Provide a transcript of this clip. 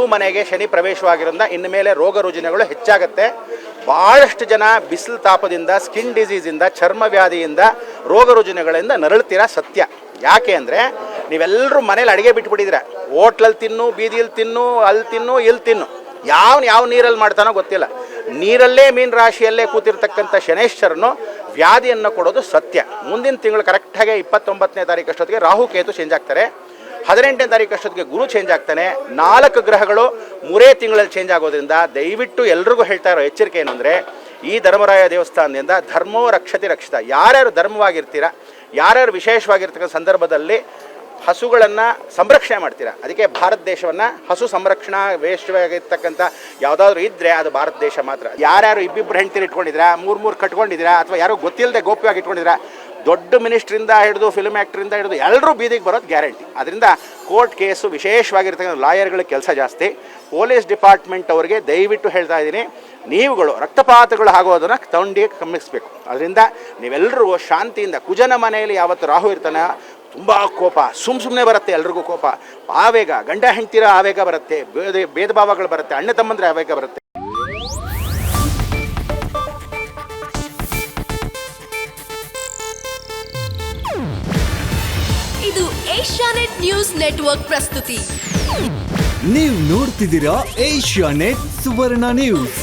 ಗುರು ಮನೆಗೆ ಶನಿ ಪ್ರವೇಶವಾಗಿರೋದ್ರಿಂದ ಇನ್ನು ಮೇಲೆ ರೋಗ ರುಜಿನಗಳು ಹೆಚ್ಚಾಗುತ್ತೆ. ಭಾಳಷ್ಟು ಜನ ಬಿಸಿಲು ತಾಪದಿಂದ, ಸ್ಕಿನ್ ಡಿಸೀಸಿಂದ, ಚರ್ಮ ವ್ಯಾಧಿಯಿಂದ, ರೋಗ ರುಜಿನಗಳಿಂದ ನರಳ್ತೀರ ಸತ್ಯ. ಯಾಕೆ ಅಂದರೆ ನೀವೆಲ್ಲರೂ ಮನೇಲಿ ಅಡುಗೆ ಬಿಟ್ಬಿಟ್ಟಿದ್ದೀರ. ಹೋಟ್ಲಲ್ಲಿ ತಿನ್ನು, ಬೀದಿಯಲ್ಲಿ ತಿನ್ನು, ಅಲ್ಲಿ ತಿನ್ನು, ಇಲ್ಲಿ ತಿನ್ನು. ಯಾವ ನೀರಲ್ಲಿ ಮಾಡ್ತಾನೋ ಗೊತ್ತಿಲ್ಲ. ನೀರಲ್ಲೇ ಮೀನು ರಾಶಿಯಲ್ಲೇ ಕೂತಿರ್ತಕ್ಕಂಥ ಶನೇಶ್ವರನು ವ್ಯಾಧಿಯನ್ನು ಕೊಡೋದು ಸತ್ಯ. ಮುಂದಿನ ತಿಂಗಳು ಕರೆಕ್ಟಾಗಿ 29ನೇ ತಾರೀಕು ಅಷ್ಟೊತ್ತಿಗೆ ರಾಹು ಕೇತು ಚೇಂಜ್ ಆಗ್ತಾರೆ. 18ನೇ ತಾರೀಕು ಅಷ್ಟೊತ್ತಿಗೆ ಗುರು ಚೇಂಜ್ ಆಗ್ತಾನೆ. 4 ಗ್ರಹಗಳು 3 ತಿಂಗಳಲ್ಲಿ ಚೇಂಜ್ ಆಗೋದ್ರಿಂದ ದಯವಿಟ್ಟು ಎಲ್ರಿಗೂ ಹೇಳ್ತಾ ಇರೋ ಎಚ್ಚರಿಕೆ ಏನು ಅಂದರೆ, ಈ ಧರ್ಮರಾಯ ದೇವಸ್ಥಾನದಿಂದ ಧರ್ಮೋ ರಕ್ಷತಿ ರಕ್ಷಿತ. ಯಾರ್ಯಾರು ಧರ್ಮವಾಗಿರ್ತೀರ, ಯಾರ್ಯಾರು ವಿಶೇಷವಾಗಿರ್ತಕ್ಕಂಥ ಸಂದರ್ಭದಲ್ಲಿ ಹಸುಗಳನ್ನು ಸಂರಕ್ಷಣೆ ಮಾಡ್ತೀರಾ. ಅದಕ್ಕೆ ಭಾರತ ದೇಶವನ್ನು ಹಸು ಸಂರಕ್ಷಣಾ ವೇಷವಾಗಿರ್ತಕ್ಕಂಥ ಯಾವುದಾದ್ರೂ ಇದ್ದರೆ ಅದು ಭಾರತ ದೇಶ ಮಾತ್ರ. ಯಾರ್ಯಾರು ಇಬ್ಬಿಬ್ಬರು ಹೆಂಡ್ತೀರು ಇಟ್ಕೊಂಡಿದ್ದೀರಾ, 3 ಕಟ್ಕೊಂಡಿದ್ದೀರಾ, ಅಥವಾ ಯಾರೋ ಗೊತ್ತಿಲ್ಲದೆ ಗೋಪ್ಯವಾಗಿ ಇಟ್ಕೊಂಡಿದ್ದೀರಾ, ದೊಡ್ಡ ಮಿನಿಸ್ಟ್ರಿಂದ ಹಿಡಿದು ಫಿಲ್ಮ್ ಆ್ಯಕ್ಟ್ರಿಂದ ಹಿಡಿದು ಎಲ್ಲರೂ ಬೀದಿಗೆ ಬರೋದು ಗ್ಯಾರಂಟಿ. ಅದರಿಂದ ಕೋರ್ಟ್ ಕೇಸು, ವಿಶೇಷವಾಗಿರ್ತಕ್ಕಂಥ ಲಾಯರ್ಗಳಿಗೆ ಕೆಲಸ ಜಾಸ್ತಿ. ಪೊಲೀಸ್ ಡಿಪಾರ್ಟ್ಮೆಂಟ್ ಅವರಿಗೆ ದಯವಿಟ್ಟು ಹೇಳ್ತಾ ಇದ್ದೀನಿ, ನೀವುಗಳು ರಕ್ತಪಾತಗಳು ಆಗೋದನ್ನು ತೊಂಡಿಗೆ ಗಮನಿಸಬೇಕು. ಅದರಿಂದ ನೀವೆಲ್ಲರೂ ಶಾಂತಿಯಿಂದ, ಕುಜನ ಮನೆಯಲ್ಲಿ ಯಾವತ್ತು ರಾಹು ಇರ್ತಾನೆ ತುಂಬ ಕೋಪ ಸುಮ್ಮನೆ ಬರುತ್ತೆ, ಎಲ್ರಿಗೂ ಕೋಪ, ಆವೇಗ, ಗಂಡ ಹೆಂಡ್ತಿರ ಆವೇಗ ಬರುತ್ತೆ, ಭೇದ ಭಾವಗಳು ಬರುತ್ತೆ, ಅಣ್ಣ ತಮ್ಮಂದ್ರೆ ಆವೇಗ ಬರುತ್ತೆ. ಇದು ಏಷ್ಯಾನೆಟ್ ನ್ಯೂಸ್ ನೆಟ್ವರ್ಕ್ ಪ್ರಸ್ತುತಿ. ನೀವು ನೋಡ್ತಿದ್ದೀರಾ ಏಷ್ಯಾನೆಟ್ ಸುವರ್ಣ ನ್ಯೂಸ್.